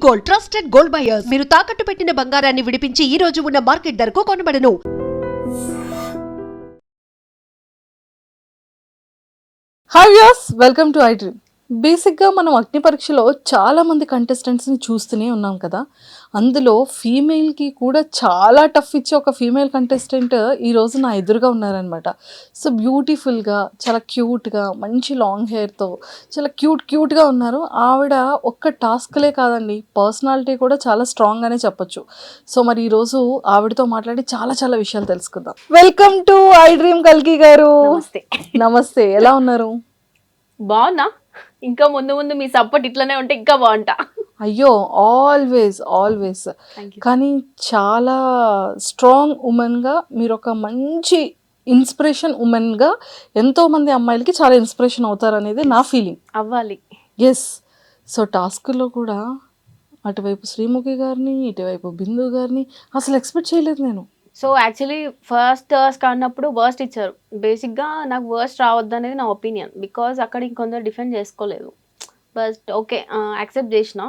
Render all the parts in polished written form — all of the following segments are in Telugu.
Gold, trusted gold buyers. మీరు తాకట్టు పెట్టిన బంగారాన్ని విడిపించి ఈ రోజు ఉన్న మార్కెట్ ధరకు కొనబడను. Hi viewers, welcome to iDream. బేసిక్గా మనం అగ్ని పరీక్షలో చాలామంది కంటెస్టెంట్స్ని చూస్తూనే ఉన్నాం కదా. అందులో ఫీమేల్కి కూడా చాలా టఫ్ ఇచ్చే ఒక ఫీమేల్ కంటెస్టెంట్ ఈరోజు నా ఎదురుగా ఉన్నారనమాట. సో బ్యూటిఫుల్గా, చాలా క్యూట్గా, మంచి లాంగ్ హెయిర్తో చాలా క్యూట్గా ఉన్నారు. ఆవిడ ఒక్క టాస్క్లే కాదండి, పర్సనాలిటీ కూడా చాలా స్ట్రాంగ్గానే చెప్పొచ్చు. సో మరి ఈరోజు ఆవిడతో మాట్లాడి చాలా విషయాలు తెలుసుకుందాం. వెల్కమ్ టు ఐ డ్రీమ్ కల్కి గారు. నమస్తే, ఎలా ఉన్నారు? బాగున్నా. ఇంకా ముందు మీ సపోర్ట్ ఇట్లనే ఉంటే ఇంకా బాగుంటా. అయ్యో, ఆల్వేస్. కానీ చాలా స్ట్రాంగ్ ఉమెన్గా మీరు ఒక మంచి ఇన్స్పిరేషన్ ఉమెన్గా ఎంతోమంది అమ్మాయిలకి చాలా ఇన్స్పిరేషన్ అవుతారనేది నా ఫీలింగ్. అవ్వాలి. ఎస్. సో టాస్క్లో కూడా అటువైపు శ్రీముఖి గారిని, ఇటువైపు బిందు గారిని అసలు ఎక్స్పెక్ట్ చేయలేదు నేను. సో యాక్చువల్లీ ఫస్ట్ టాస్క్ అన్నప్పుడు వర్స్ట్ ఇచ్చారు. బేసిక్గా నాకు వర్స్ట్ రావద్దు అనేది నా ఒపీనియన్. బికాజ్ అక్కడ ఇంకొందరు డిఫెండ్ చేసుకోలేదు. బట్ ఓకే, యాక్సెప్ట్ చేసిన.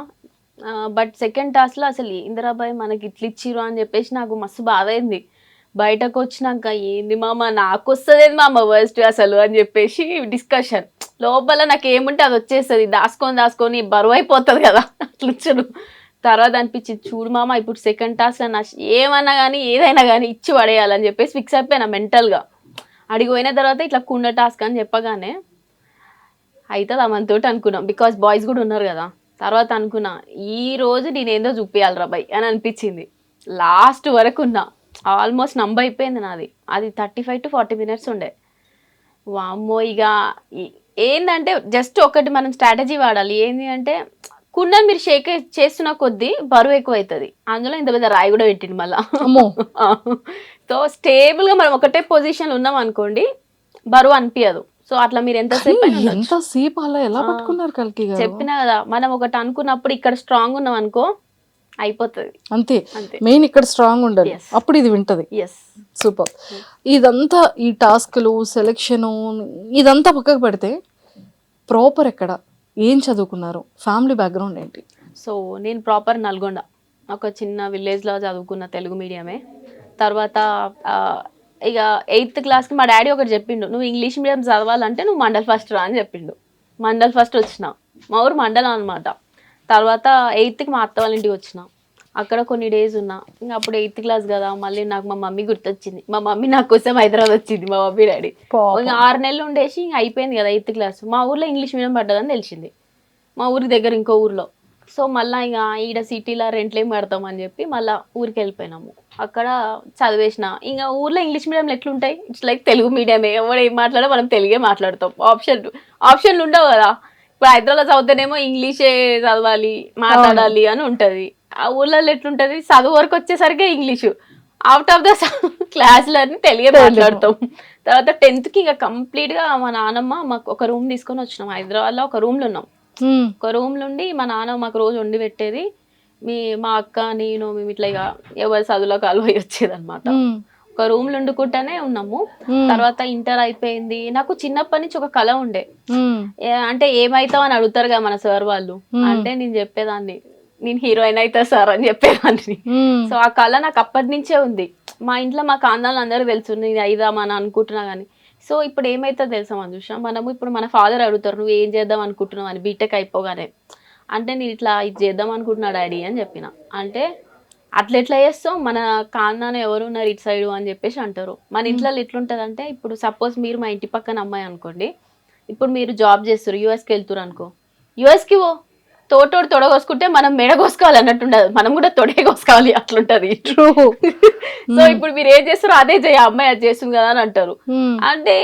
బట్ సెకండ్ టాస్క్లో అసలు ఇందిరాబాయ్ మనకి ఇట్లా ఇచ్చిరు అని చెప్పేసి నాకు మస్తు బాధ అయింది. బయటకు వచ్చినాక ఏంది మామ, నాకు వస్తుంది మామ వర్స్ట్ అసలు అని చెప్పేసి డిస్కషన్. లోపల నాకు ఏముంటే అది వచ్చేస్తుంది, దాచుకొని బరువు అయిపోతుంది కదా, అట్లా ఇచ్చారు. తర్వాత అనిపించింది, చూడు మామ ఇప్పుడు సెకండ్ టాస్క్ నా ఏమన్నా కానీ ఏదైనా కానీ ఇచ్చి పడేయాలని చెప్పేసి ఫిక్స్ అయిపోయినా మెంటల్గా. అడిగిపోయిన తర్వాత ఇట్లా కుండ టాస్క్ అని చెప్పగానే అవుతుంది అమ్మతోటి అనుకున్నాం. బికాస్ బాయ్స్ కూడా ఉన్నారు కదా. తర్వాత అనుకున్నా ఈ రోజు నేనేందో చూపించాలి రా బై అని అనిపించింది. లాస్ట్ వరకు ఉన్నా, ఆల్మోస్ట్ నంబర్ అయిపోయింది నాది. అది 35 to 40 minutes ఉండే. వామ్మో, ఇక ఏంటంటే జస్ట్ ఒకటి మనం స్ట్రాటజీ వాడాలి. ఏంటి అంటే కుండను మీరు షేక్ చేస్తున్న కొద్దీ బరువు ఎక్కువ అవుతుంది. అందులో ఇంత పెద్ద రాయి కూడా పెట్టింది మళ్ళా. సో స్టేబుల్గా మనం ఒకటే పొజిషన్లో ఉన్నాం అనుకోండి, బరువు అనిపించదు. సో అట్లా మీరు ఎంతసేపు అలా ఎలా పట్టుకున్నారు కల్కి గారు? చెప్పినా కదా, మనం ఒకటి అనుకున్నప్పుడు ఇక్కడ స్ట్రాంగ్ ఉన్నాం అనుకో అయిపోతుంది. అంతే, మెయిన్ ఇక్కడ స్ట్రాంగ్ ఉండాలి, అప్పుడు ఇది వింటది. సూపర్. ఇదంతా ఈ టాస్క్లు, సెలెక్షను ఇదంతా పక్కకు పెడితే ప్రాపర్ ఎక్కడ, ఏం చదువుకున్నారు, ఫ్యామిలీ బ్యాక్గ్రౌండ్ ఏంటి? సో నేను ప్రాపర్ నల్గొండ, ఒక చిన్న విలేజ్లో చదువుకున్న, తెలుగు మీడియమే. తర్వాత ఇక 8th క్లాస్కి మా డాడీ ఒకటి చెప్పిండు, నువ్వు ఇంగ్లీష్ మీడియం చదవాలంటే నువ్వు మండల్ ఫస్ట్ రా అని చెప్పిండు. మండల్ ఫస్ట్ వచ్చిన, మా ఊరు మండలం అనమాట. తర్వాత 8th మా అత్త వాళ్ళ ఇంటికి వచ్చిన, అక్కడ కొన్ని డేస్ ఉన్నా. ఇంకా అప్పుడు 8th క్లాస్ కదా, మళ్ళీ నాకు మా మమ్మీ గుర్తొచ్చింది. మా మమ్మీ నా కోసం హైదరాబాద్ వచ్చింది, మా మమ్మీ డాడీ. ఇంకా 6 నెలలు ఉండేసి ఇంకా అయిపోయింది కదా 8th క్లాస్. మా ఊర్లో ఇంగ్లీష్ మీడియం పడ్డదని తెలిసింది, మా ఊరికి దగ్గర ఇంకో ఊర్లో. సో మళ్ళీ ఇక ఈడ సిటీలో రెంట్లేం కడతామని చెప్పి మళ్ళీ ఊరికి వెళ్ళిపోయినాము. అక్కడ చదివేసిన. ఇంకా ఊర్లో ఇంగ్లీష్ మీడియంలో ఎట్లుంటాయి, ఇట్స్ లైక్ తెలుగు మీడియమే. ఎవరు ఏం మాట్లాడో మనం తెలుగే మాట్లాడతాం. ఆప్షన్లు ఉండవు కదా. ఇప్పుడు హైదరాబాద్ చదివితేనేమో ఇంగ్లీషే చదవాలి, మాట్లాడాలి అని ఉంటుంది. ఆ ఊర్లలో ఎట్లుంటుంది, చదువు వరకు వచ్చేసరికి ఇంగ్లీషు, అవుట్ ఆఫ్ ద క్లాసులన్నీ తెలుగే మాట్లాడతాం. తర్వాత 10th ఇక కంప్లీట్గా మా నాన్నమ్మ మాకు ఒక రూమ్ తీసుకొని వచ్చినాం. హైదరాబాద్లో ఒక రూమ్లో ఉన్నాం. ఒక రూమ్లో ఉండి మా నాన్న మాకు రోజు వండి పెట్టేది. మా అక్క నేను మేము ఇట్లా ఇక ఎవరి చదువులోకి అలవై వచ్చేది అనమాట. ఒక రూమ్లో వండుకుంటానే ఉన్నాము. తర్వాత ఇంటర్ అయిపోయింది. నాకు చిన్నప్పటి నుంచి ఒక కళ ఉండే, అంటే ఏమైతావు అని అడుగుతారు కదా మన సార్ వాళ్ళు. అంటే నేను చెప్పేదాన్ని, నేను హీరోయిన్ అవుతా సార్ అని చెప్పేదాన్ని. సో ఆ కళ నాకు అప్పటి నుంచే ఉంది. మా ఇంట్లో మా కాందాలు అందరూ తెలుసు నేను అయిదామని అనుకుంటున్నా కానీ. సో ఇప్పుడు ఏమైతే తెలుసా మంజుష, మనము ఇప్పుడు మన ఫాదర్ అడుగుతారు నువ్వు ఏం చేద్దాం అనుకుంటున్నావు అని బీటెక్ అయిపోగానే. అంటే నేను ఇట్లా ఇది చేద్దాం అనుకుంటున్నా డాడీ అని చెప్పిన. అంటే అట్లా ఎట్లా చేస్తాం, మన కాందాన ఎవరు ఉన్నారు ఇటు సైడు అని చెప్పేసి అంటారు. మన ఇంట్లో ఎట్లుంటుంది అంటే, ఇప్పుడు సపోజ్ మీరు మా ఇంటి పక్కన అమ్మాయి అనుకోండి, ఇప్పుడు మీరు జాబ్ చేస్తారు, యూఎస్కి వెళ్తారు అనుకో, యూఎస్కి తోటోడు తొడగోసుకుంటే మనం మెడ కోసుకోవాలి అన్నట్టు ఉండదు, మనం కూడా తొడే కోసుకోవాలి, అట్లుంటది. సో ఇప్పుడు మీరు ఏం చేస్తారో అదే చేయ, అమ్మాయి అది చేస్తుంది కదా అని అంటారు. అంటే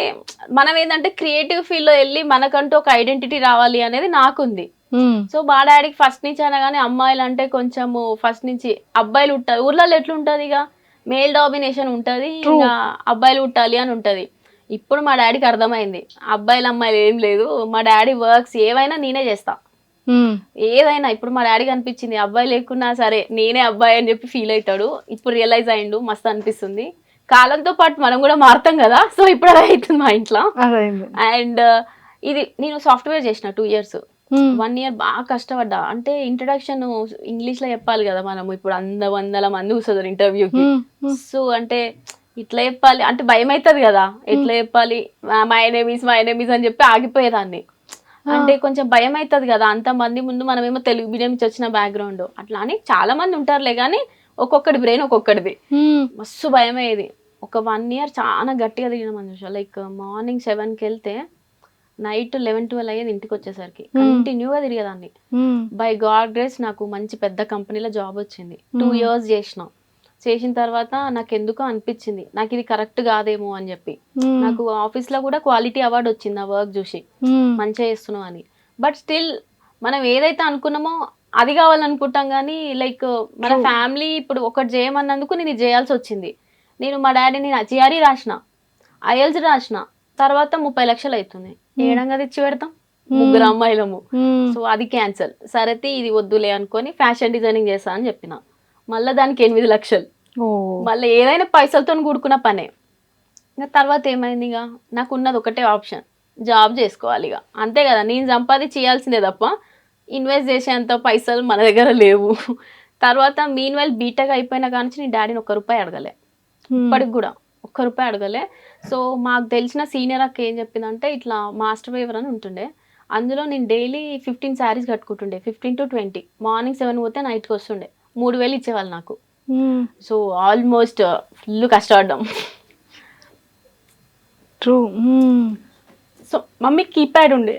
మనం ఏంటంటే క్రియేటివ్ ఫీల్డ్ లో వెళ్ళి మనకంటూ ఒక ఐడెంటిటీ రావాలి అనేది నాకుంది. సో మా డాడీకి ఫస్ట్ నుంచి అనగానే అమ్మాయిలు అంటే కొంచెము ఫస్ట్ నుంచి, అబ్బాయిలు ఉంటారు ఊర్లలో ఎట్లుంటది, ఇక మేల్ డామినేషన్ ఉంటది, ఇంకా అబ్బాయిలు ఉంటాలి అని ఉంటది. ఇప్పుడు మా డాడీకి అర్థమైంది అబ్బాయిలు అమ్మాయిలు ఏం లేదు, మా డాడీ వర్క్స్ ఏవైనా నేనే చేస్తా, ఏదైనా. ఇప్పుడు మా డాడీకి అనిపించింది అబ్బాయి లేకున్నా సరే నేనే అబ్బాయి అని చెప్పి ఫీల్ అవుతాడు. ఇప్పుడు రియలైజ్ అయ్యిండు, మస్తు అనిపిస్తుంది. కాలంతో పాటు మనం కూడా మారుతాం కదా. సో ఇప్పుడు అదే అవుతుంది మా ఇంట్లో. అండ్ ఇది నేను సాఫ్ట్వేర్ చేసిన 2 years. 1 year బాగా కష్టపడ్డా. అంటే ఇంట్రడక్షన్ ఇంగ్లీష్ లో చెప్పాలి కదా మనం, ఇప్పుడు వందల మంది కూర్చోరు ఇంటర్వ్యూకి. సో అంటే ఇట్లా చెప్పాలి అంటే భయం అవుతుంది కదా, ఎట్లా చెప్పాలి, మై నేమ్ ఈస్ అని చెప్పి ఆగిపోయేదాన్ని. అంటే కొంచెం భయం అవుతుంది కదా అంత మంది ముందు, మనమేమో తెలుగు మీడియం నుంచి వచ్చిన బ్యాక్గ్రౌండ్, అట్లా అని చాలా మంది ఉంటారులే కానీ ఒక్కొక్కటి బ్రెయిన్ ఒక్కొక్కటిది. మస్తు భయం అయ్యేది. ఒక 1 year చాలా గట్టిగా తిరిగినాం అనుష. లైక్ మార్నింగ్ 7కి వెళ్తే నైట్ 11-12 అయ్యేది ఇంటికి వచ్చేసరికి. కంటిన్యూగా తిరిగేదాన్ని. బై గాడ్ గ్రేస్ నాకు మంచి పెద్ద కంపెనీలో జాబ్ వచ్చింది. 2 years చేసిన తర్వాత నాకు ఎందుకో అనిపించింది నాకు ఇది కరెక్ట్ కాదేమో అని చెప్పి. నాకు ఆఫీస్ లో కూడా క్వాలిటీ అవార్డు వచ్చింది ఆ వర్క్ చూసి, మంచిగా చేస్తున్నాం అని. బట్ స్టిల్ మనం ఏదైతే అనుకున్నామో అది కావాలనుకుంటాం కానీ లైక్ మన ఫ్యామిలీ ఇప్పుడు ఒకటి చేయమన్నందుకు నేను ఇది చేయాల్సి వచ్చింది. నేను మా డాడీని జిఆర్ఈ రాసిన, ఐఎల్స్ రాసిన, తర్వాత 30 లక్షలు అవుతుంది. ఏడంగా తెచ్చి పెడతాం, 3 అమ్మాయిలము. సో అది క్యాన్సల్. సరైతే ఇది వద్దులే అనుకొని ఫ్యాషన్ డిజైనింగ్ చేస్తా అని చెప్పిన. మళ్ళీ దానికి 8 లక్షలు. మళ్ళీ ఏదైనా పైసలతో కూడుకున్న పనే. ఇంకా తర్వాత ఏమైంది, ఇక నాకు ఉన్నది ఒకటే ఆప్షన్, జాబ్ చేసుకోవాలి. ఇక అంతే కదా, నేను సంపాదించి చేయాల్సిందే తప్ప ఇన్వెస్ట్ చేసేంత పైసలు మన దగ్గర లేవు. తర్వాత మీన్ వైల్ బీటెక్ అయిపోయిన కానీ నేను డాడీని ₹1 అడగలే, ఇప్పటికి కూడా ₹1 అడగలే. సో మాకు తెలిసిన సీనియర్ అక్క ఏం చెప్పిందంటే, ఇట్లా మాస్టర్ వేవర్ అని ఉంటుండే, అందులో నేను డైలీ 15 శారీస్ కట్టుకుంటుండే, 15 to 20. మార్నింగ్ 7 పోతే నైట్కి వస్తుండే, 3,000 ఇచ్చేవాళ్ళు నాకు. సో ఆల్మోస్ట్ ఫుల్ కష్టపడ్డాం. ట్రూ. సో మమ్మీకి కీప్యాడ్ ఉండే.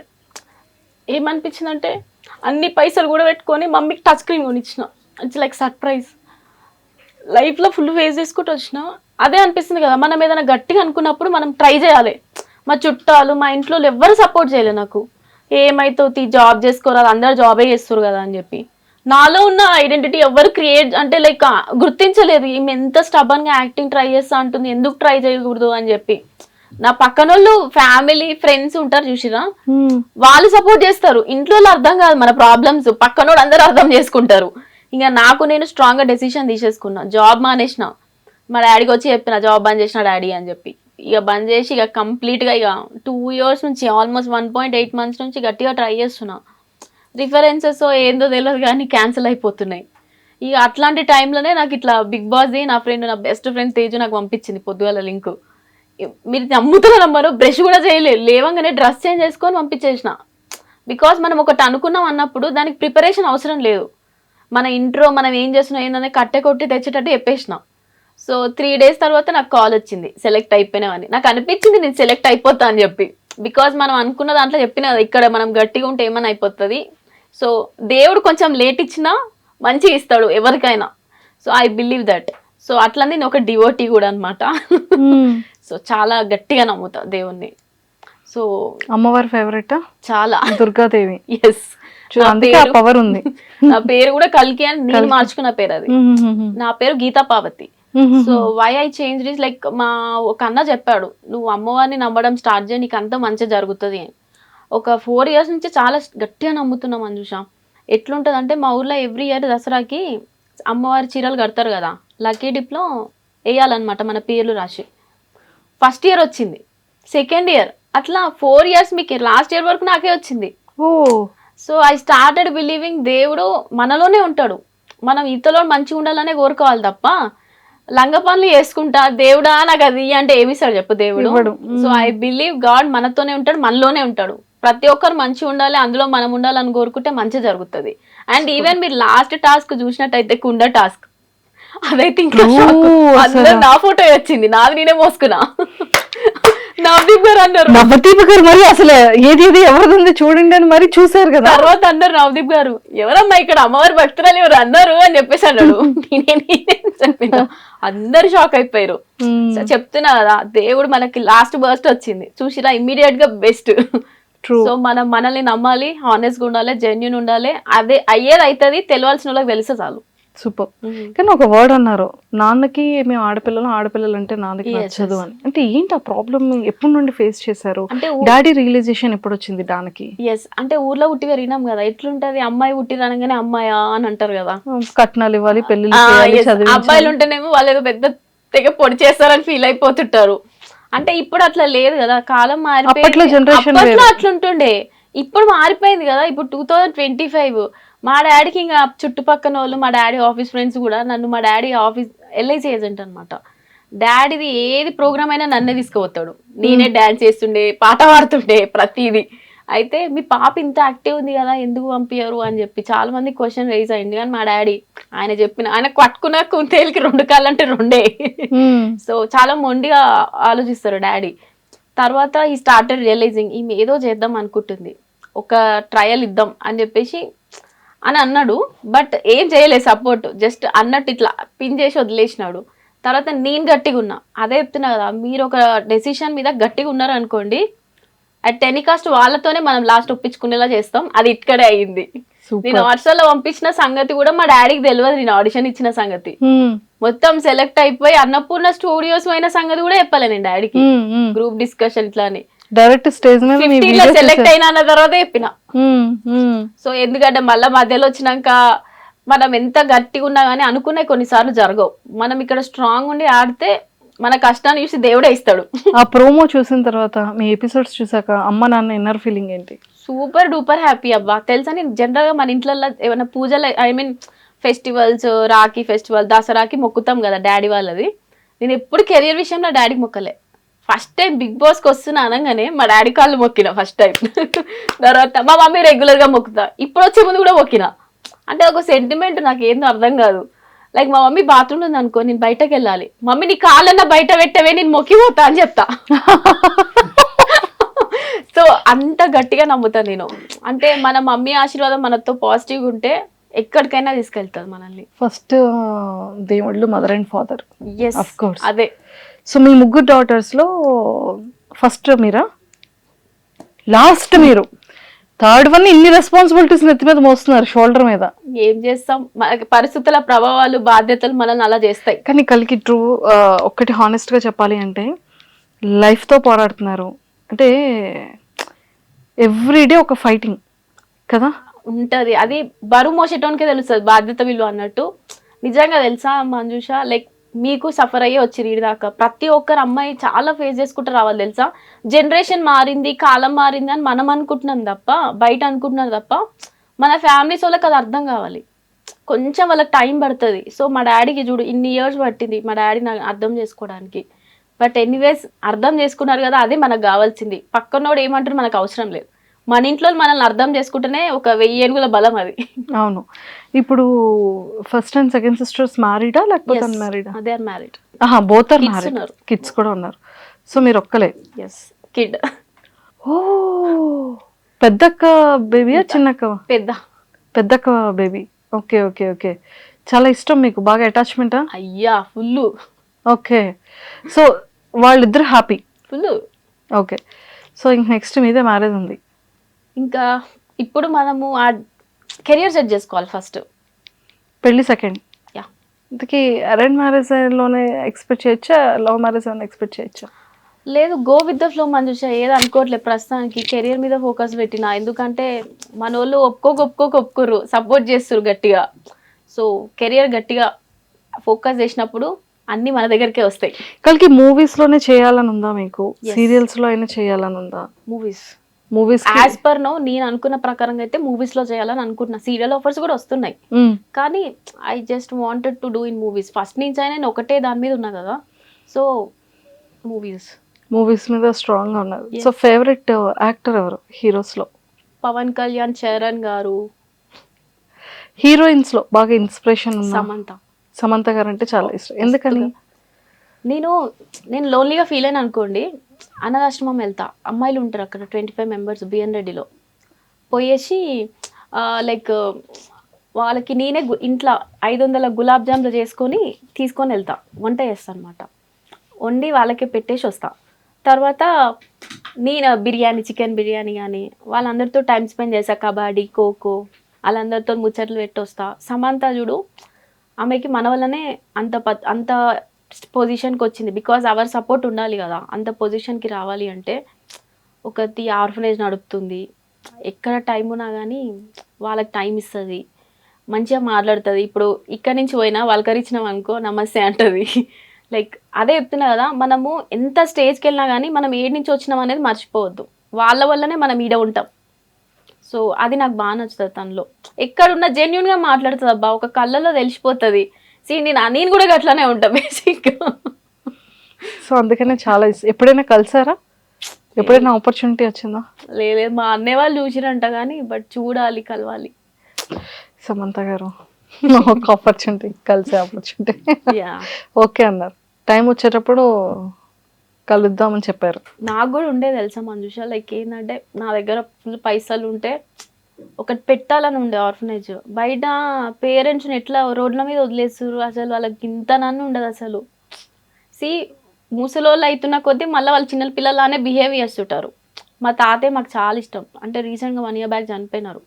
ఏమనిపించిందంటే అన్ని పైసలు కూడా పెట్టుకొని మమ్మీకి టచ్ స్క్రీన్ కొనిచ్చిన. It's like surprise. లైఫ్లో ఫుల్ ఫేస్ చేసుకుంటూ వచ్చిన. అదే అనిపిస్తుంది కదా, మనం ఏదైనా గట్టిగా అనుకున్నప్పుడు మనం ట్రై చేయాలి. మా చుట్టాలు మా ఇంట్లో ఎవ్వరు సపోర్ట్ చేయలేదు నాకు. ఏమైతే జాబ్ చేసుకోరాదు, అందరు జాబే చేస్తారు కదా అని చెప్పి. నాలో ఉన్న ఐడెంటిటీ ఎవరు క్రియేట్ అంటే లైక్ గుర్తించలేదు. ఈమె ఎంత స్టబన్గా యాక్టింగ్ ట్రై చేస్తా అంటుంది, ఎందుకు ట్రై చేయకూడదు అని చెప్పి. నా పక్కన వాళ్ళు ఫ్యామిలీ ఫ్రెండ్స్ ఉంటారు చూసిరా, వాళ్ళు సపోర్ట్ చేస్తారు. ఇంట్లో అర్థం కాదు మన ప్రాబ్లమ్స్, పక్కనోడు అందరూ అర్థం చేసుకుంటారు. ఇంకా నాకు నేను స్ట్రాంగ్గా డెసిషన్ తీసేసుకున్నా, జాబ్ మానేసిన. మా డాడీకి వచ్చి చెప్పిన జాబ్ బంద్ చేసిన డాడీ అని చెప్పి. ఇక బంద్ చేసి ఇక కంప్లీట్గా ఇక 2 years నుంచి ఆల్మోస్ట్ 1.8 months నుంచి గట్టిగా ట్రై చేస్తున్నా. రిఫరెన్సెస్ ఏందో తెలియదు కానీ క్యాన్సిల్ అయిపోతున్నాయి. ఇక అట్లాంటి టైంలోనే నాకు ఇట్లా బిగ్ బాస్ది నా ఫ్రెండ్, నా బెస్ట్ ఫ్రెండ్ తేజు నాకు పంపించింది పొద్దుగాల లింక్. మీరు నమ్ముతారో బ్రష్ కూడా చేయలేదు, లేవంగానే డ్రెస్ చేంజ్ చేసుకొని పంపించేసిన. బికాస్ మనం ఒకటి అనుకున్నాం అన్నప్పుడు దానికి ప్రిపరేషన్ అవసరం లేదు. మన ఇంట్రో మనం ఏం చేస్తున్నాం ఏంటనే కట్టె కొట్టి తెచ్చేటట్టు చెప్పేసిన. సో 3 days తర్వాత నాకు కాల్ వచ్చింది, సెలెక్ట్ అయిపోయినావని. నాకు అనిపించింది నేను సెలెక్ట్ అయిపోతా అని చెప్పి. బికాజ్ మనం అనుకున్న దాంట్లో చెప్పిన ఇక్కడ మనం గట్టిగా ఉంటే ఏమైనా అయిపోతుంది. సో దేవుడు కొంచెం లేట్ ఇచ్చినా మంచిగా ఇస్తాడు ఎవరికైనా. So I believe that. So అట్లా నేను ఒక డివోటీ కూడా అనమాట. సో చాలా గట్టిగా నమ్ముతా దేవుణ్ణి. సో అమ్మవారి ఫేవరెట్ చాలా దుర్గాదేవి. ఎస్, పవర్ ఉంది. నా పేరు కూడా కల్కి అని నేను మార్చుకున్న పేరు అది. నా పేరు Geeta Parvati. So why I change is like మా ఒక అన్న చెప్పాడు, నువ్వు అమ్మవారిని నమ్మడం స్టార్ట్ చేయి, నీకు అంతా మంచిగా జరుగుతుంది అని. ఒక 4 years నుంచి చాలా గట్టిగా నమ్ముతున్నాం అంజుష. ఎట్లుంటుంది అంటే మా ఊర్లో ఎవ్రీ ఇయర్ దసరాకి అమ్మవారి చీరలు కడతారు కదా, లక్కీ డిప్లో వేయాలన్నమాట మన పేర్లు రాసి. ఫస్ట్ ఇయర్ వచ్చింది, సెకండ్ ఇయర్, అట్లా 4 years మీకు లాస్ట్ ఇయర్ వరకు నాకే వచ్చింది. సో ఐ స్టార్టెడ్ బిలీవింగ్ దేవుడు మనలోనే ఉంటాడు. మనం ఇతరులో మంచిగా ఉండాలనే కోరుకోవాలి తప్ప లంగ పనులు చేసుకుంటా దేవుడా నాకు అది అంటే ఏమిస్తాడు చెప్పు దేవుడు. సో ఐ బిలీవ్ గాడ్ మనతోనే ఉంటాడు, మనలోనే ఉంటాడు. ప్రతి ఒక్కరు మంచిగా ఉండాలి, అందులో మనం ఉండాలని కోరుకుంటే మంచి జరుగుతుంది. అండ్ ఈవెన్ మీరు లాస్ట్ టాస్క్ చూసినట్టయితే కుండ టాస్క్, అదైతే ఇంకా అందులో నా ఫోటో వచ్చింది, నాది నేనే మోసుకున్నా. నవదీప్ గారు అన్నారు, నవదీప్ గారు మరి అసలు ఏది ఎవరిది చూడండి అని మరి చూసారు కదా. తర్వాత అన్నారు నవదీప్ గారు, ఎవరమ్మా ఇక్కడ అమ్మవారి భక్తురాలు ఎవరు అన్నారు అని చెప్పేసి అన్నాడు. చెప్పిన అందరు షాక్ అయిపోయారు. చెప్తున్నా కదా, దేవుడు మనకి లాస్ట్ బర్స్ట్ వచ్చింది చూసిరా, ఇమ్మీడియట్ గా బెస్ట్. సో మనం మనల్ని నమ్మాలి, హానెస్ట్ గా ఉండాలి, జెన్యూన్ ఉండాలి. అదే అయ్యేది అవుతుంది, తెలియాల్సిన వాళ్ళకి తెలిసే చాలు. సూపర్. కానీ ఒక వర్డ్ అన్నారు, నాన్నకి మేము ఆడపిల్లలు అంటే నాన్నకి నచ్చదు అని. అంటే ఏంటి ఆ ప్రాబ్లమ్, ఎప్పటి నుండి ఫేస్ చేశారు? అంటే డాడీ రియలైజేషన్ ఎప్పుడు వచ్చింది దానికి? ఎస్, అంటే ఊర్లో పుట్టి పెరిగినాం కదా, ఎట్లుంటది అమ్మాయి పుట్టి అనగానే అమ్మాయా అని అంటారు కదా, కట్నాలు ఇవ్వాలి, పెళ్లి. అబ్బాయిలు ఉంటేనేమో వాళ్ళు ఏదో పెద్ద తెగ పొడి చేస్తారని ఫీల్ అయిపోతుంటారు. అంటే ఇప్పుడు అట్లా లేదు కదా, కాలం మారిపోయి అట్లుంటుండే. ఇప్పుడు మారిపోయింది కదా, ఇప్పుడు 2025. మా డాడీకి ఇంకా చుట్టుపక్కల వాళ్ళు, మా డాడీ ఆఫీస్ ఫ్రెండ్స్ కూడా నన్ను, మా డాడీ ఆఫీస్ ఎల్ఐసి ఏజెంట్ అనమాట, డాడీది ఏది ప్రోగ్రామ్ అయినా నన్నే తీసుకుపోతాడు. నేనే డాన్స్ చేస్తుండే, పాట పాడుతుండే, ప్రతిదీ. అయితే మీ పాప ఇంత యాక్టివ్ ఉంది కదా, ఎందుకు పంపించరు అని చెప్పి చాలా మంది క్వశ్చన్ రైజ్ అయింది. కానీ మా డాడీ ఆయన పట్టుకున్న కుంతేలికి 2 కాళ్ళు అంటే 2. సో చాలా మొండిగా ఆలోచిస్తారు డాడీ. తర్వాత ఈ స్టార్టెడ్ రియలైజింగ్ ఈమె ఏదో చేద్దాం అనుకుంటుంది, ఒక ట్రయల్ ఇద్దాం అని చెప్పేసి అని అన్నాడు. బట్ ఏం చేయలేదు, సపోర్ట్ జస్ట్ అన్నట్టు ఇట్లా పిన్ చేసి వదిలేసినాడు. తర్వాత నేను గట్టిగా ఉన్నా. అదే చెప్తున్నా కదా, మీరు ఒక డెసిషన్ మీద గట్టిగా ఉన్నారు అనుకోండి, అట్ ఎనీ కాస్ట్ వాళ్ళతోనే మనం లాస్ట్ ఒప్పించుకునేలా చేస్తాం. అది ఇక్కడే అయ్యింది. నేను ఆడిషన్లో పంపించిన సంగతి కూడా మా డాడీకి తెలియదు, నేను ఆడిషన్ ఇచ్చిన సంగతి. మొత్తం సెలెక్ట్ అయిపోయి అన్నపూర్ణ స్టూడియోస్ అయిన సంగతి కూడా చెప్పాలి నేను డాడీకి. గ్రూప్ డిస్కషన్ ఇట్లా అని డైరెక్ట్ స్టేజ్ మీద సెలెక్ట్ అయినా అన్న తర్వాత చెప్పిన. సో ఎందుకంటే మళ్ళీ మధ్యలో వచ్చినాక మనం ఎంత గట్టిగా ఉన్నా కానీ అనుకునే కొన్నిసార్లు జరగవు. మనం ఇక్కడ స్ట్రాంగ్ ఉండి ఆడితే మన కష్టాన్ని చూసి దేవుడే ఇస్తాడు. ఆ ప్రోమో చూసిన తర్వాత, మీ ఎపిసోడ్స్ చూసాక అమ్మ నాన్న ఇన్నర్ ఫీలింగ్ ఏంటి? సూపర్ డూపర్ హ్యాపీ అబ్బా. తెలుసా, నేను జనరల్ గా మన ఇంట్లో ఏమైనా పూజలు, I mean festivals, Rakhi festival, దసరాకి మొక్కుతాం కదా డాడీ వాళ్ళది. నేను ఎప్పుడు కెరియర్ విషయంలో డాడీకి మొక్కలే. ఫస్ట్ టైం బిగ్ బాస్కి వస్తున్నా అనగానే మా డాడీ కాళ్ళు మొక్కిన ఫస్ట్ టైం. తర్వాత మా మమ్మీ రెగ్యులర్ గా మొక్కుతా, ఇప్పుడు వచ్చే ముందు కూడా మొక్కిన. అంటే ఒక సెంటిమెంట్ నాకు ఏందో అర్థం కాదు. లైక్ మా మమ్మీ బాత్రూమ్ ఉంది అనుకో, నేను బయటకు వెళ్ళాలి, మమ్మీ నీ కాళ్ళన్నా బయట పెట్టవే, నేను మొక్కిపోతా అని చెప్తా. సో అంత గట్టిగా నమ్ముతా నేను. అంటే మన మమ్మీ ఆశీర్వాదం మనతో పాజిటివ్గా ఉంటే ఎక్కడికైనా తీసుకెళ్తారు మనల్ని. ఫస్ట్ దేవుళ్ళు mother and father. Of course అదే. సో మీ ముగ్గురు డాటర్స్ లో ఫస్ట్ మీరా, లాస్ట్ మీరు, థర్డ్ వన్ ఇన్ని రెస్పాన్సిబిలిటీస్ నెత్తి మీద మోస్తున్నారు, షోల్డర్ మీద. ఏం చేస్తాం, మనకి పరిస్థితుల ప్రభావాలు, బాధ్యతలు మనల్ని అలా చేస్తాయి. కానీ కలికి ట్రూ ఒక్కటి హానెస్ట్ గా చెప్పాలి అంటే, లైఫ్ తో పోరాడుతున్నారు అంటే ఎవ్రీడే ఒక ఫైటింగ్ కదా ఉంటది. అది బరువు మోసేటోనికే తెలుస్తుంది బాధ్యత విలువ అన్నట్టు. నిజంగా తెలుసా మంజుష, లైక్ మీకు సఫర్ అయ్యే వచ్చి దాకా ప్రతి ఒక్కరు అమ్మాయి చాలా ఫేస్ చేసుకుంటూ రావాలి తెలుసా. జనరేషన్ మారింది, కాలం మారింది అని మనం అనుకుంటున్నాం తప్ప, బయట అనుకుంటున్నారు తప్ప, మన ఫ్యామిలీస్ వాళ్ళకి అది అర్థం కావాలి. కొంచెం వాళ్ళకి టైం పడుతుంది. సో మా డాడీకి చూడు ఇన్ని ఇయర్స్ పట్టింది మా డాడీ నాకు అర్థం చేసుకోవడానికి. బట్ ఎనీవేస్ అర్థం చేసుకున్నారు కదా, అదే మనకు కావాల్సింది. పక్కనోడు ఏమంటారు మనకు అవసరం లేదు. మన ఇంట్లో మనల్ని అర్థం చేసుకుంటేనే ఒక 1000 ఏనుగుల బలం అది. అవును. ఇప్పుడు ఫస్ట్ అండ్ సెకండ్ సిస్టర్స్ మ్యారీడా లేకపోతే అన్మ్యారీడా? They are married. Both are married. Kids కూడా ఉన్నారు. సో మీరు ఒక్కలే? Yes, kid. ఓ, పెద్దక్క బేబీయా చిన్నక్క? పెద్దక్క బేబీ. Okay okay okay. చాలా ఇష్టం మీకు, బాగా అటాచ్మెంటా? అయ్యా ఫుల్. ఓకే. సో వాళ్ళిద్దరు హ్యాపీ? ఫుల్. ఓకే. సో ఇంక నెక్స్ట్ మీదే మ్యారేజ్ ఉంది. ఇంకా ఇప్పుడు మనము ఆ కెరియర్ సెట్ చేసుకోవాలి ఫస్ట్. పెళ్లి సెకండ్. యా. ఇంతకీ అరేంజ్ మ్యారేజ్ లోనే ఎక్స్పెక్ట్ చేయొచ్చా, లవ్ మ్యారేజ్ లోనే ఎక్స్పెక్ట్ చేయొచ్చా? లేదు, go with the flow Manjusha. ఏది అనుకోవట్లేదు ప్రస్తుతానికి, కెరియర్ మీద ఫోకస్ పెట్టినా. ఎందుకంటే మన వాళ్ళు ఒప్పుకోరు, సపోర్ట్ చేస్తారు గట్టిగా. సో కెరియర్ గట్టిగా ఫోకస్ చేసినప్పుడు అన్ని మన దగ్గరికే వస్తాయి. కలికి మూవీస్ లోనే చేయాలని ఉందా మీకు? సీరియల్స్ లో అయినా చేయాలని ఉందా? మూవీస్ యాజ్ పర్ నో నేను అనుకున్న ప్రకారంగా అయితే మూవీస్ లో చేయాలని అనుకుంటున్నా. సీరియల్ ఆఫర్స్ కూడా వస్తున్నాయి, కానీ I just wanted to do in movies. First నుంచి అయినా నేను ఒకటే దాని మీద ఉన్నా కదా. సో మూవీస్ మీద స్ట్రాంగ్ గా ఉన్నారు. సో ఫేవరెట్ యాక్టర్ ఎవరు హీరోస్ లో? పవన్ కళ్యాణ్, చరణ్ గారు. హీరోయిన్స్ లో బాగా ఇన్స్పిరేషన్ సమంత గారు అంటే చాలా ఇష్టం. ఎందుకని? నేను లోన్లీగా ఫీల్ అయినా అనుకోండి, అనాథాశ్రమం వెళ్తా. అమ్మాయిలు ఉంటారు అక్కడ 25 మెంబర్స్ బిఎన్ రెడ్డిలో. పోయేసి లైక్ వాళ్ళకి నేనే ఇంట్లో 500 గులాబ్ జామ్లు తీసుకొని వెళ్తా. వంట చేస్తా అనమాట. వండి వాళ్ళకే పెట్టేసి వస్తా. తర్వాత నేను బిర్యానీ, చికెన్ బిర్యానీ కానీ వాళ్ళందరితో టైం స్పెండ్ చేసా. కబడ్డీ, ఖోఖో వాళ్ళందరితో ముచ్చట్లు పెట్టి వస్తా. సమంత చూడు, ఆమెకి మన వల్లనే అంత పొజిషన్కి వచ్చింది. బికాజ్ అవర్ సపోర్ట్ ఉండాలి కదా. అంత పొజిషన్కి రావాలి అంటే ఒకటి ఆర్ఫనేజ్ నడుపుతుంది. ఎక్కడ టైం ఉన్నా కానీ వాళ్ళకి టైం ఇస్తుంది, మంచిగా మాట్లాడుతుంది. ఇప్పుడు ఇక్కడి నుంచి పోయినా వాళ్ళకరిచ్చినాం అనుకో నమస్తే అంటుంది. లైక్ అదే చెప్తున్నా కదా, మనము ఎంత స్టేజ్కి వెళ్ళినా కానీ మనం ఏడు నుంచి వచ్చినాం అనేది మర్చిపోవద్దు. వాళ్ళ వల్లనే మనం ఈడ ఉంటాం. సో అది నాకు బాగా నచ్చుతుంది తనలో. ఎక్కడున్నా జెన్యున్గా మాట్లాడుతుంది అబ్బా, ఒక కళ్ళలో తెలిసిపోతుంది. నేను కూడా అట్లానే ఉంటా బేసిక్గా. సో అందుకనే చాలా ఇష్టం. ఎప్పుడైనా కలిసారా? ఎప్పుడైనా ఆపర్చునిటీ వచ్చిందా? లేదు, మా అన్నయ్య వాళ్ళు చూసిరంట కానీ బట్ చూడాలి, కలవాలి. సమంత గారు ఒక ఆపర్చునిటీ, కలిసే ఆపర్చునిటీ యా, ఓకే అన్నారు. టైం వచ్చేటప్పుడు కలుద్దామని చెప్పారు. నాకు కూడా ఉండే తెలుసా మంజుష, లైక్ ఏంటంటే నా దగ్గర ఫుల్ పైసలు ఉంటే ఒకటి పెట్టాలని ఉండే ఆర్ఫనేజ్. బయట పేరెంట్స్ని ఎట్లా రోడ్ల మీద వదిలేస్తారు, అసలు వాళ్ళకి ఇంత నన్ను ఉండదు అసలు. ముసలోళ్ళు అవుతున్న కొద్దీ మళ్ళీ వాళ్ళు చిన్న పిల్లలానే బిహేవ్ చేస్తుంటారు. మా తాతయ్య మాకు చాలా ఇష్టం. అంటే రీసెంట్గా 1 year బ్యాక్ చనిపోయినారు.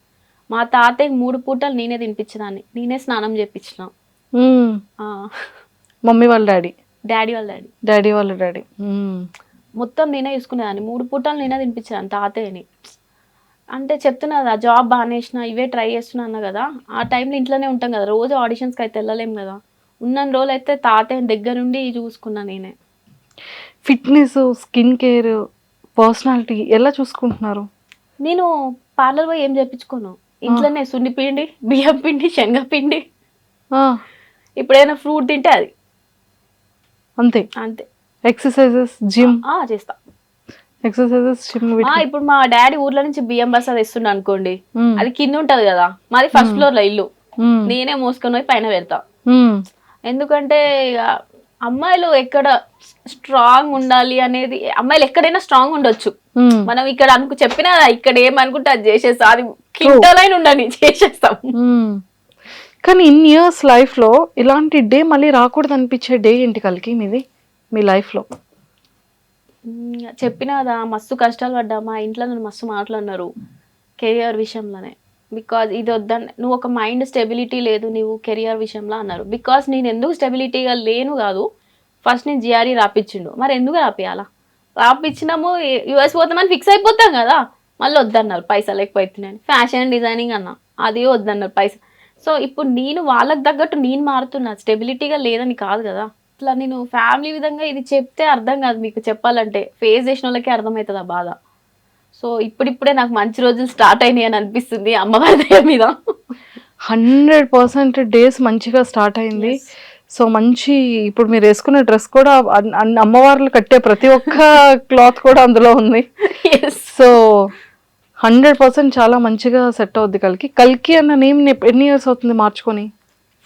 మా తాతయ్య 3 పూటలు నేనే తినిపించేదాన్ని, నేనే స్నానం చేయించిన. మమ్మీ వాళ్ళ డాడీ, డాడీ వాళ్ళ డాడీ, డాడీ వాళ్ళ డాడీ మొత్తం నేనే చూసుకునేదాన్ని. 3 పూటలు నేనే తినిపించేదాన్ని తాతయ్యని. అంటే చెప్తున్నా కదా, జాబ్ బాగానేసిన, ఇవే ట్రై చేస్తున్నా అన్న కదా. ఆ టైంలో ఇంట్లోనే ఉంటాం కదా, రోజు ఆడిషన్స్కి అయితే వెళ్ళలేం కదా. ఉన్న రోజులు అయితే తాతయ్య దగ్గర నుండి చూసుకున్నా నేనే. ఫిట్నెస్, స్కిన్ కేర్, పర్సనాలిటీ ఎలా చూసుకుంటున్నారు? నేను పార్లర్ పోయి ఏం చేయించుకోను, ఇంట్లోనే సున్నిపిండి, బియ్యం పిండి, శనగపిండి, ఇప్పుడైనా ఫ్రూట్ తింటే అది అంతే. అంతే. ఎక్సర్సైజెస్, జిమ్ చేస్తా. Exercises, gym. ఇప్పుడు మా డాడీ ఊర్లో నుంచి బియ్యం బస్తా తెస్తుండ అనుకోండి, అది కింద ఉంటది కదా, మాది ఫస్ట్ ఫ్లోర్ లో ఇల్లు, నేనే మోసుకొని పోయి పైన పెడతా. ఎందుకంటే ఇక అమ్మాయిలు ఎక్కడ స్ట్రాంగ్ ఉండాలి అనేది, అమ్మాయిలు ఎక్కడైనా స్ట్రాంగ్ ఉండొచ్చు. మనం ఇక్కడ చెప్పినా ఇక్కడ ఏమనుకుంటే అది చేసేస్తా, అది కింటలైన ఉండని చేసేస్తాం. కానీ ఇన్ ఇయర్స్ లైఫ్ లో ఇలాంటి డే మళ్ళీ రాకూడదు అనిపించే డే ఏంటి కలికి మీది, మీ లైఫ్ లో? చెప్పినా కదా, మస్తు కష్టాలు పడ్డా. మా ఇంట్లో నన్ను మస్తు మాట్లాడినారు కెరియర్ విషయంలోనే. బికాజ్ ఇది వద్దని, నువ్వు ఒక మైండ్ స్టెబిలిటీ లేదు నీవు కెరియర్ విషయంలో అన్నారు. బికాజ్ నేను ఎందుకు స్టెబిలిటీగా లేను కాదు, ఫస్ట్ నేను జిఆర్ఈ రాపిచ్చిండు, మరి ఎందుకు రాపియాలా? రాపిచ్చినాము, యూఎస్ పోతామని ఫిక్స్ అయిపోతాం కదా, మళ్ళీ వద్దన్నారు పైసలు ఎక్కువైతున్నాయని. ఫ్యాషన్ డిజైనింగ్ అన్నా, అది వద్దన్నారు పైసలు. సో ఇప్పుడు నేను వాళ్ళకి తగ్గట్టు నేను మారుతున్నా, స్టెబిలిటీగా లేదని కాదు కదా. ఇట్లా నేను ఫ్యామిలీ విధంగా ఇది చెప్తే అర్థం కాదు మీకు, చెప్పాలంటే ఫేస్ చేసిన వాళ్ళకే అర్థమవుతుంది ఆ బాధ. సో ఇప్పుడిప్పుడే నాకు మంచి రోజులు స్టార్ట్ అయినాయి అని అనిపిస్తుంది అమ్మవారి దయ మీద. 100% డేస్ మంచిగా స్టార్ట్ అయింది. సో మంచి, ఇప్పుడు మీరు వేసుకునే డ్రెస్ కూడా అమ్మవార్లు కట్టే ప్రతి ఒక్క క్లాత్ కూడా అందులో ఉంది. సో 100% చాలా మంచిగా సెట్ అవుద్ది కలికి. కల్కి అన్న నేమ్ ఎన్ని ఇయర్స్ అవుతుంది మార్చుకొని?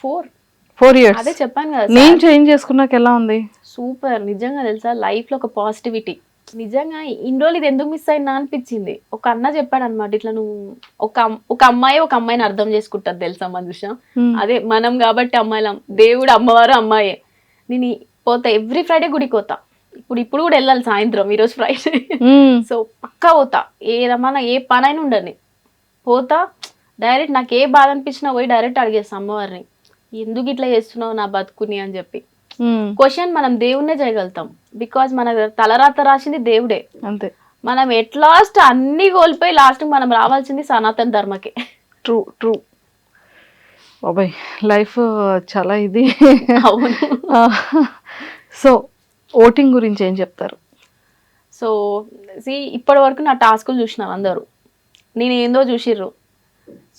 4 years. అదే చెప్పాను కదా, నేమ్ చేంజ్ చేసుకున్నాక ఎలా ఉంది? సూపర్. నిజంగా తెలుసా, లైఫ్ లో ఒక పాజిటివిటీ. నిజంగా ఇన్ని రోజులు ఇది ఎందుకు మిస్ అయినా అనిపించింది. ఒక అన్న చెప్పాడు అనమాట, ఇట్లా నువ్వు ఒక అమ్మాయిని అర్థం చేసుకుంటారు తెలుసా మంజుష. అదే మనం కాబట్టి అమ్మాయిలం, దేవుడు అమ్మవారు అమ్మాయే. నేను పోతా ఎవ్రీ ఫ్రైడే గుడికి పోతా. ఇప్పుడు కూడా వెళ్ళాలి సాయంత్రం, ఈరోజు ఫ్రైడే. సో పక్కా పోతా, ఏదమ్మా ఏ పనైనా ఉండని పోతా. డైరెక్ట్ నాకు ఏ బాధ అనిపించినా పోయి డైరెక్ట్ అడిగేస్తా అమ్మవారిని, ఎందుకు ఇట్లా చేస్తున్నావు నా బతుకుని అని చెప్పి. క్వశ్చన్ మనం దేవుణ్ణే చేయగలుగుతాం, బికాజ్ మన తలరాత రాసింది దేవుడే. అంతే. మనం ఎట్ లాస్ట్ అన్ని కోల్పోయి లాస్ట్ మనం రావాల్సింది సనాతన ధర్మకే. ట్రూ బాబాయ్, లైఫ్ చాలా ఇది. అవును. సో ఓటింగ్ గురించి ఏం చెప్తారు? సో ఇప్పటి వరకు నా టాస్కులు చూసినారు అందరూ, నేను ఏందో చూసిర్రు.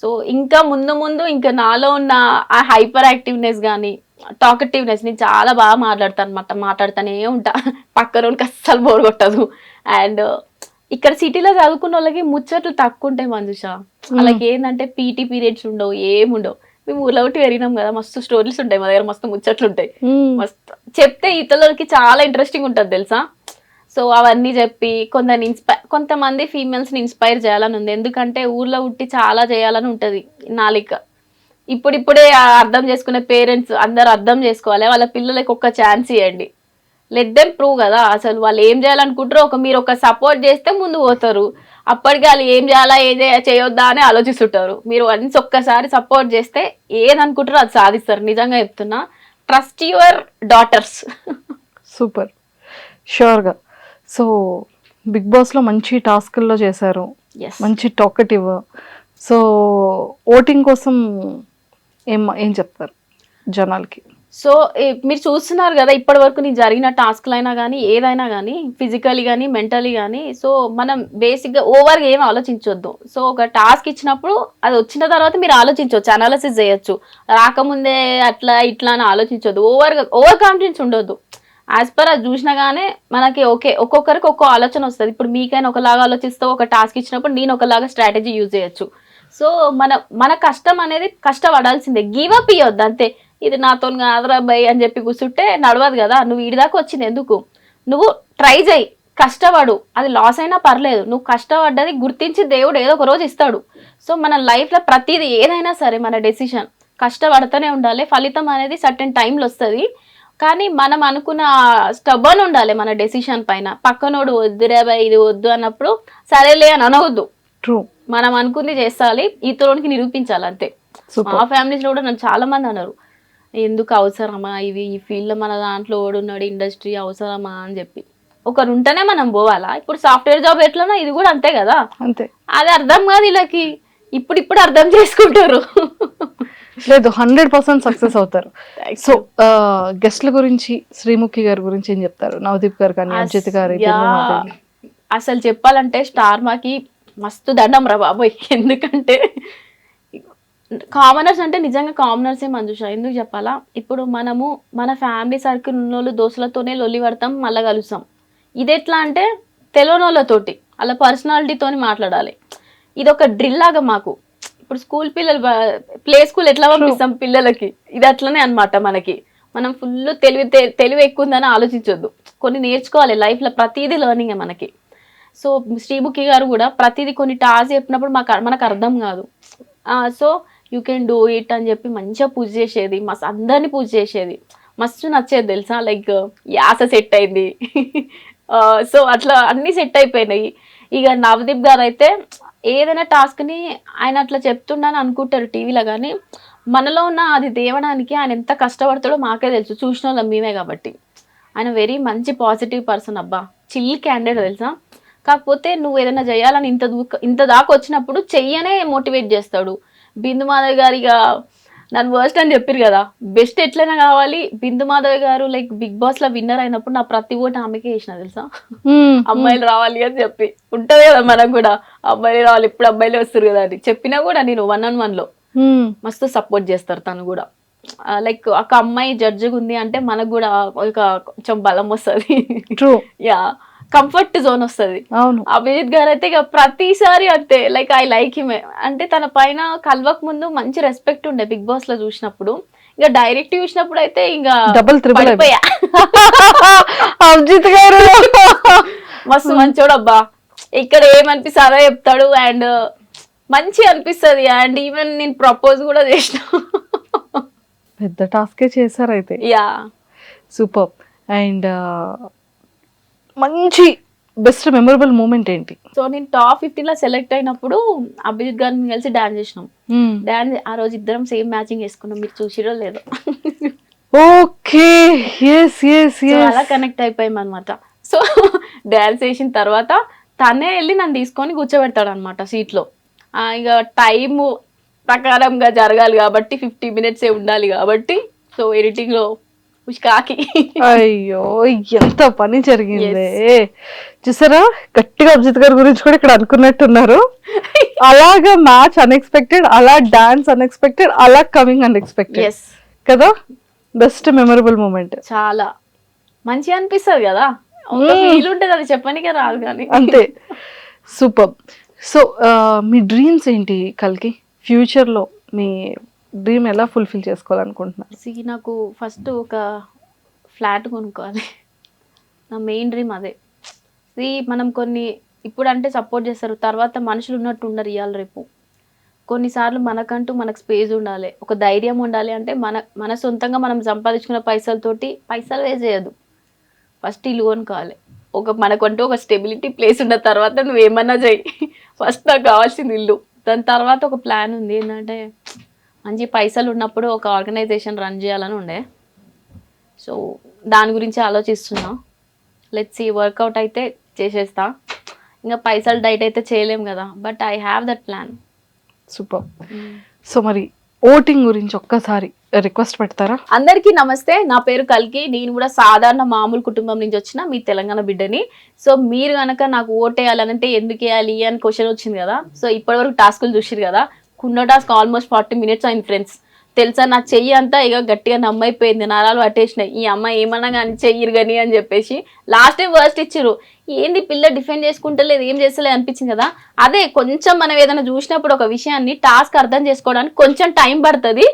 సో ఇంకా ముందు ఇంకా నాలో ఉన్న ఆ హైపర్ యాక్టివ్నెస్ కానీ టాకటివ్నెస్, నేను చాలా బాగా మాట్లాడతాను అనమాట, మాట్లాడుతూనే ఉంటా, పక్కనోనికి అస్సలు బోర్ కొట్టదు. అండ్ ఇక్కడ సిటీలో చదువుకున్న వాళ్ళకి ముచ్చట్లు తక్కువ ఉంటాయి మంజుష. వాళ్ళకి ఏంటంటే పీటీ పీరియడ్స్ ఉండవు, ఏముండవు. మేము ఊళ్ళో ఒకటి పెరిగినాం కదా, మస్తు స్టోరీస్ ఉంటాయి మా దగ్గర, మస్తు ముచ్చట్లు ఉంటాయి. మస్తు చెప్తే ఇతరులకి చాలా ఇంట్రెస్టింగ్ ఉంటుంది తెలుసా. సో అవన్నీ చెప్పి కొంతమంది ఫీమేల్స్ని ఇన్స్పైర్ చేయాలని ఉంది. ఎందుకంటే ఊర్లో ఉట్టి చాలా చేయాలని ఉంటుంది నాలిక. ఇప్పుడిప్పుడే అర్థం చేసుకునే పేరెంట్స్ అందరు అర్థం చేసుకోవాలి, వాళ్ళ పిల్లలకి ఒక ఛాన్స్ ఇవ్వండి, లెట్ దెమ్ ప్రూవ్ కదా. అసలు వాళ్ళు ఏం చేయాలనుకుంటారో మీరు ఒక సపోర్ట్ చేస్తే ముందు పోతారు. అప్పటికి వాళ్ళు ఏం చేయాలా చేయొద్దా అని ఆలోచిస్తుంటారు. మీరు వన్స్ ఒక్కసారి సపోర్ట్ చేస్తే ఏదనుకుంటారో అది సాధిస్తారు. నిజంగా చెప్తున్నా, ట్రస్ట్ యువర్ డాటర్స్. సూపర్, షూర్గా. సో బిగ్ బాస్లో మంచి టాస్క్ల్లో చేశారు, మంచి టాకటివ్. సో ఓటింగ్ కోసం ఏం చెప్తారు జనాలకి? సో మీరు చూస్తున్నారు కదా ఇప్పటి వరకు నేను జరిగిన టాస్క్లు అయినా కానీ ఏదైనా కానీ ఫిజికలీ కానీ మెంటలీ కానీ సో మనం బేసిక్గా ఓవర్గా ఏం ఆలోచించవద్దు. సో ఒక టాస్క్ ఇచ్చినప్పుడు అది వచ్చిన తర్వాత మీరు ఆలోచించవచ్చు, అనాలిసిస్ చేయొచ్చు. రాకముందే అట్లా ఇట్లా అని ఆలోచించవద్దు, ఓవర్ కాన్ఫిడెన్స్ ఉండొద్దు. యాజ్ పర్ అది చూసినా కానీ మనకి ఓకే, ఒక్కొక్కరికి ఒక్కో ఆలోచన వస్తుంది. ఇప్పుడు మీకైనా ఒకలాగా ఆలోచిస్తే ఒక టాస్క్ ఇచ్చినప్పుడు నేను ఒకలాగా స్ట్రాటజీ యూజ్ చేయొచ్చు. సో మన కష్టం అనేది కష్టపడాల్సిందే, గివ్ అప్ ఇవ్వద్దు అంతే. ఇది నాతో కాదురా బై అని చెప్పి కూర్చుంటే నడవదు కదా. నువ్వు వీడి దాకా వచ్చింది ఎందుకు, నువ్వు ట్రై చేయి, కష్టపడు, అది లాస్ అయినా పర్లేదు, నువ్వు కష్టపడ్డది గుర్తించి దేవుడు ఏదో ఒక రోజు ఇస్తాడు. సో మన లైఫ్లో ప్రతిదీ ఏదైనా సరే మన డెసిషన్ కష్టపడుతూనే ఉండాలి. ఫలితం అనేది సర్టెన్ టైంలో వస్తుంది, కానీ మనం అనుకున్న స్టబర్న్ ఉండాలి మన డెసిషన్ పైన. పక్కనోడు వద్దురే బై ఇది వద్దు అన్నప్పుడు సరేలే అని అనవద్దు. ట్రూ, మనం అనుకుంది చేస్తాలి, ఇతరునికి నిరూపించాలి అంతే. మా ఫ్యామిలీస్లో కూడా నన్ను చాలా మంది అన్నారు, ఎందుకు అవసరమా ఇవి, ఈ ఫీల్డ్లో మన దాంట్లో ఓడున్నాడు, ఇండస్ట్రీ అవసరమా అని చెప్పి. ఒకరు ఉంటేనే మనం పోవాలా. ఇప్పుడు సాఫ్ట్వేర్ జాబ్ ఎట్లనో ఇది కూడా అంతే కదా. అంతే, అది అర్థం కాదు వీళ్ళకి, ఇప్పుడు అర్థం చేసుకుంటారు. లేదు 100% సక్సెస్ అవుతారు. సో గెస్ట్ల గురించి శ్రీముఖి గారి గురించి ఏం చెప్తారు? నవదీప్ గారు కానీ, అంజిత్ గారు, అసలు చెప్పాలంటే స్టార్ మాకి మస్తు దండం రా బాబోయ్. ఎందుకంటే కామనర్స్ అంటే నిజంగా కామనర్సే మంజుష. ఎందుకు చెప్పాలా, ఇప్పుడు మనము మన ఫ్యామిలీ సర్కిల్ ఉన్నోళ్ళు దోస్తులతోనే లొల్లి పడతాం, మళ్ళీ కలుస్తాం. ఇది ఎట్లా అంటే తెలియని వాళ్ళతోటి అలా పర్సనాలిటీతోని మాట్లాడాలి. ఇది ఒక డ్రిల్ లాగా మాకు. ఇప్పుడు స్కూల్ పిల్లలు ప్లే స్కూల్ ఎట్లా పంపిస్తాం పిల్లలకి, ఇది అట్లనే అనమాట. మనం ఫుల్ తెలివి ఎక్కువ ఉందని ఆలోచించొద్దు, కొన్ని నేర్చుకోవాలి లైఫ్లో. ప్రతిదీ లెర్నింగే మనకి. సో శ్రీముఖి గారు కూడా ప్రతిదీ కొన్ని టాస్క్ చెప్పినప్పుడు మనకు అర్థం కాదు. So you can do it అని చెప్పి మంచిగా పూజ చేసేది, మస్తు అందరినీ పూజ చేసేది, మస్తు నచ్చేది తెలుసా. లైక్ యాస సెట్ అయింది. సో అట్లా అన్నీ సెట్ అయిపోయినాయి. ఇక నవదీప్ గారు అయితే ఏదైనా టాస్క్ని ఆయన అట్లా చెప్తున్నాను అనుకుంటారు టీవీలో, కానీ మనలో ఉన్న అది తేవడానికి ఆయన ఎంత కష్టపడతాడో మాకే తెలుసు, చూసిన వాళ్ళం మేమే కాబట్టి. ఆయన వెరీ మంచి పాజిటివ్ పర్సన్ అబ్బా, చిల్ క్యాండిడేట్ తెలుసా. కాకపోతే నువ్వు ఏదైనా చేయాలని ఇంత దాకా వచ్చినప్పుడు చెయ్యనే మోటివేట్ చేస్తాడు. బిందు మాధవ్ గారు ఇక నన్ను వర్స్ట్ అని చెప్పారు కదా, బెస్ట్ ఎట్లయినా కావాలి. బిందు మాధవ్ గారు లైక్ బిగ్ బాస్ లో విన్నర్ అయినప్పుడు నా ప్రతి ఓటు ఆమెకే వేసిన తెలుసా. అమ్మాయిలు రావాలి అని చెప్పి ఉంటది కదా మనకు కూడా, అబ్బాయిలు రావాలి, ఇప్పుడు అబ్బాయిలే వస్తారు కదా అని చెప్పినా కూడా నేను 1-on-1 లో మస్తు సపోర్ట్ చేస్తారు తను కూడా. లైక్ ఒక అమ్మాయి జడ్జిగా ఉంది అంటే మనకు కూడా ఒక కొంచెం బలం వస్తుంది. యా, కంఫర్ట్ జోన్ వస్తుంది. అభిజిత్ గారు అయితే ఇక ప్రతిసారి అంతే, లైక్ ఐ లైక్ హిమ్. అంటే తన పైన కలవక ముందు మంచి రెస్పెక్ట్ ఉండే బిగ్ బాస్ లో చూసినప్పుడు, ఇక డైరెక్ట్ చూసినప్పుడు అయితే ఇంకా డబుల్ త్రిబుల్ అయిపోయా. అభిజిత్ గారు మస్తు మంచోడు అబ్బా, ఇక్కడ ఏమనిపిస్తే అదే చెప్తాడు అండ్ మంచి అనిపిస్తుంది. అండ్ ఈవెన్ నేను ప్రపోజ్ కూడా చేసిన. పెద్ద టాస్కే చేశారు అయితే. Yeah, super. అండ్ మంచి బెస్ట్ మెమరబుల్ మూమెంట్ ఏంటి? సో నేను టాప్ 15 లో సెలెక్ట్ అయినప్పుడు అభిజిత్ గారిని కలిసి డాన్స్ చేసినాం. డాన్స్ ఆ రోజు ఇద్దరం సేమ్ మ్యాచింగ్ వేసుకున్నాం, మీరు చూసిరో లేదో. ఓకే, అలా కనెక్ట్ అయిపోయాం అనమాట. సో డాన్స్ వేసిన తర్వాత తనే వెళ్ళి నన్ను తీసుకొని కూర్చోబెడతాడు అనమాట సీట్లో. ఇక టైము ప్రకారంగా జరగాలి కాబట్టి 50 minutes ఉండాలి కాబట్టి, సో ఎడిటింగ్ లో ఉష్కాకి. అయ్యో ఎంత పని జరిగింది చూసారా. గట్టిగా అభిజిత్ గారి గురించి కూడా ఇక్కడ అనుకున్నట్టున్నారు. అలాగా మ్యాచ్ అన్ఎక్స్పెక్టెడ్, అలా డాన్స్ అన్ఎక్స్పెక్టెడ్, అలా కమింగ్ అన్ఎక్స్పెక్టెడ్ కదా. Best memorable moment. చాలా మంచిగా అనిపిస్తుంది కదా, ఫీల్ ఉంటుంది, అది చెప్పనికే రాదు కానీ అంతే. సూపర్. సో మీ డ్రీమ్స్ ఏంటి కల్కి? ఫ్యూచర్లో మీ డ్రీమ్ ఎలా ఫుల్ఫిల్ చేసుకోవాలనుకుంటున్నారు? నాకు ఫస్ట్ ఒక ఫ్లాట్ కొనుక్కోవాలి, నా మెయిన్ డ్రీమ్ అదే. మనం కొన్ని ఇప్పుడు అంటే సపోర్ట్ చేస్తారు, తర్వాత మనుషులు ఉన్నట్టు ఉండరు ఇవాళ రేపు. కొన్నిసార్లు మనకంటూ మనకు స్పేస్ ఉండాలి, ఒక ధైర్యం ఉండాలి. అంటే మన సొంతంగా మనం సంపాదించుకున్న పైసలతోటి పైసలు వేస్ట్ చేయదు, ఫస్ట్ ఇల్లు కొనుక్కోవాలి. మనకంటూ ఒక స్టెబిలిటీ ప్లేస్ ఉన్న తర్వాత నువ్వేమన్నా చెయ్యి, ఫస్ట్ నాకు కావాల్సింది ఇల్లు. దాని తర్వాత ఒక ప్లాన్ ఉంది ఏంటంటే, మంచి పైసలు ఉన్నప్పుడు ఒక ఆర్గనైజేషన్ రన్ చేయాలని ఉండే. సో దాని గురించి ఆలోచిస్తున్నా. లెట్స్ సీ, వర్కౌట్ అయితే చేసేస్తా. ఇంకా పైసలు డైట్ అయితే చేయలేం కదా, but I have that plan. Super. So మరి ఓటింగ్ గురించి ఒక్కసారి రిక్వెస్ట్ పెడతారా? అందరికీ నమస్తే, నా పేరు కల్కి. నేను కూడా సాధారణ మామూలు కుటుంబం నుంచి వచ్చిన మీ తెలంగాణ బిడ్డని. సో మీరు కనుక నాకు ఓటేయాలంటే ఎందుకు వేయాలి అని క్వశ్చన్ వచ్చింది కదా. సో ఇప్పటివరకు టాస్కులు చూసిరు కదా. కున్న టాస్క్ ఆల్మోస్ట్ 40 minutes అయింది ఫ్రెండ్స్. తెలుసా, నా చెయ్యి అంతా ఇక గట్టిగా నమ్మైపోయింది, నరాలు పట్టేసినాయి. ఈ అమ్మాయి ఏమన్నా కానీ చెయ్యిరు కానీ అని చెప్పేసి లాస్ట్ టైం వర్స్ట్ ఇచ్చిర్రు. ఏంది పిల్ల డిఫెండ్ చేసుకుంటలేదు, ఏం చేస్తలేదు అనిపించింది కదా. అదే కొంచెం మనం ఏదైనా చూసినప్పుడు ఒక విషయాన్ని టాస్క్ అర్థం చేసుకోవడానికి కొంచెం టైం పడుతుంది.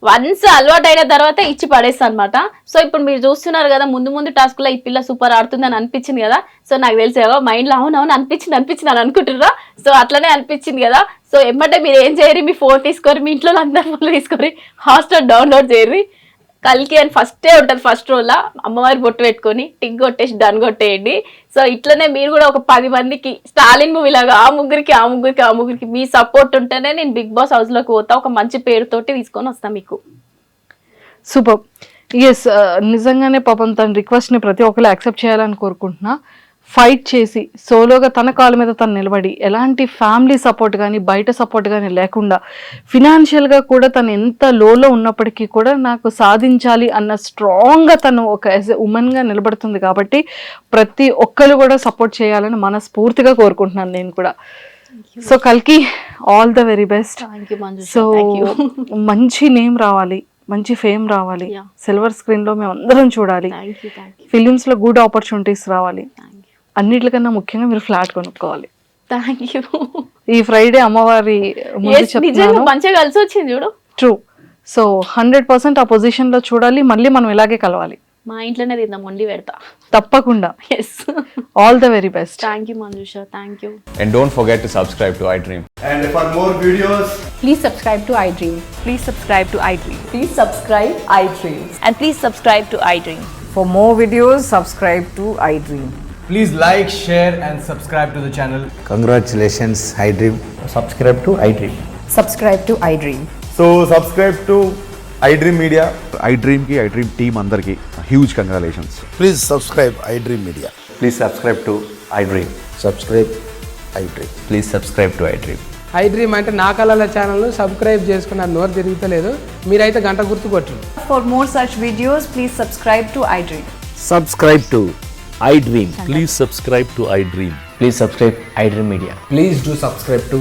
వన్స్ అలవాటు అయిన తర్వాత ఇచ్చి పడేస్తా అనమాట. సో ఇప్పుడు మీరు చూస్తున్నారు కదా, ముందు ముందు టాస్క్ లో ఈ పిల్ల సూపర్ ఆడుతుంది అని అనిపించింది కదా. సో నాకు తెలిసి మైండ్ లో అవునవును అనిపించింది అని అనుకుంటుర్రా. సో అట్లనే అనిపించింది కదా. సో ఎమ్మటే మీరు ఏం చేయరు, మీ ఫోన్ తీసుకొని మీ ఇంట్లో అందరు ఫోన్ తీసుకొని హాట్స్టార్ డౌన్లోడ్ చేయరు. కల్కి అని ఫస్టే ఉంటుంది, ఫస్ట్ రోజులా అమ్మవారి బొట్టు పెట్టుకొని టిక్ కొట్టేసి డన్ కొట్టేయండి. సో ఇట్లనే మీరు కూడా ఒక 10 మందికి స్టాలిన్ మూవీ లాగా ఆ ముగ్గురికి మీ సపోర్ట్ ఉంటేనే నేను బిగ్ బాస్ హౌస్ లోకి పోతా, ఒక మంచి పేరుతోటి తీసుకొని వస్తా మీకు. సూపర్. ఎస్, నిజంగానే పాపం తన రిక్వెస్ట్ని ప్రతి ఒక్కరు యాక్సెప్ట్ చేయాలని కోరుకుంటున్నా. ఫైట్ చేసి సోలోగా తన కాళ్ళ మీద తను నిలబడి ఎలాంటి ఫ్యామిలీ సపోర్ట్ కానీ బయట సపోర్ట్ కానీ లేకుండా ఫినాన్షియల్గా కూడా తను ఎంత లోలో ఉన్నప్పటికీ కూడా నాకు సాధించాలి అన్న స్ట్రాంగ్గా తను ఒక యాజ్ ఎ ఉమెన్గా నిలబడుతుంది. కాబట్టి ప్రతి ఒక్కరు కూడా సపోర్ట్ చేయాలని మనస్ఫూర్తిగా కోరుకుంటున్నాను నేను కూడా. సో కల్కి, all the very best. So మంచి నేమ్ రావాలి, మంచి ఫేమ్ రావాలి, సిల్వర్ స్క్రీన్ లో మేము అందరం చూడాలి, ఫిలిమ్స్ లో గుడ్ ఆపర్చునిటీస్ రావాలి. అన్నిటికన్నా ముఖ్యంగా మీరు ఫ్లాట్ కొనుక్కోవాలి. ఈ ఫ్రైడే అమ్మవారి ముందు చెప్తున్నాను, మంచిగా కలిసి వచ్చింది చూడు. ట్రూ. సో 100% ఆ పొజిషన్ లో చూడాలి, మళ్ళీ మనం ఇలాగే కలవాలి. మా ఇంట్లోనే తిందాం, వండి పెడతా తప్పకుండా. Yes. All the very best. Thank you Manjusha, thank you. And don't forget to subscribe to iDream. And for more videos, Please subscribe to iDream. Please subscribe to iDream. Please subscribe iDream. And please subscribe to iDream. For more videos, subscribe to iDream. please like, share and subscribe to the channel. Congratulations, iDream. Subscribe to iDream. Subscribe to iDream. So subscribe to iDream Media. iDream ki iDream team andarki huge congratulations. Please subscribe iDream Media. Please subscribe to iDream. Subscribe iDream. Please subscribe to iDream. iDream అంటే నా కళల ఛానల్ సబ్స్క్రైబ్ చేసుకున్న నోరు తిరుగుతలేదు, మీరైతే గంట గుర్తు కొట్టండి. For more such videos, please subscribe to iDream. Subscribe to iDream. Please subscribe to iDream. Please subscribe iDream Media. Please do subscribe to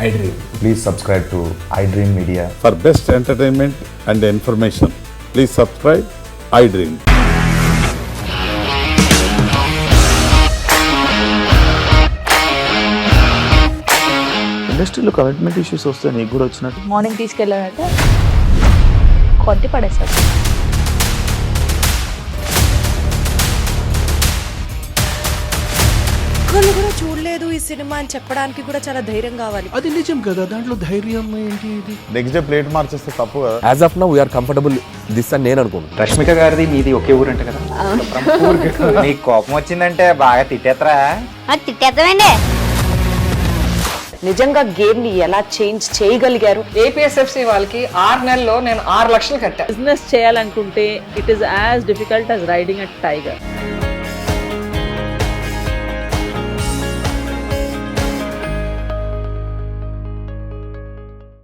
iDream. Please subscribe to iDream Media. For best entertainment and information, please subscribe iDream. ఇండస్ట్రీలో కమిట్మెంట్ ఇష్యూస్ వస్తే నీకు కూడా వచ్చినట్టు మార్నింగ్ తీసుకెళ్ళాడంటే కొట్టి పడేస్తాడు. ఒక్కళ్ళు కూడా చూడలేదు ఈ సినిమా అని చెప్పడానికి కూడా చాలా ధైర్యం కావాలి. అది నిజం కదా, దాంట్లో ధైర్యం ఏంటి? ఇది నెక్స్ట్ డే ప్లేట్ మార్చేస్తే తప్పు కదా. As of now we are comfortable this అని నేను అనుకుంటున్నాను. రష్మిక గారిది మీది ఒకే ఊరు అంట కదా. నీకు కోపం వచ్చిందంటే బాగా తిట్టేత్తరా? తిట్టేద్దామండి. నిజంగా గేమ్ ని ఎలా చేంజ్ చేయగలిగారు? APSFC వాళ్ళకి 6 నెలల్లో నేను 6 లక్షలు కట్టా. బిజినెస్ చేయాలనుకుంటే it is as difficult as riding a tiger.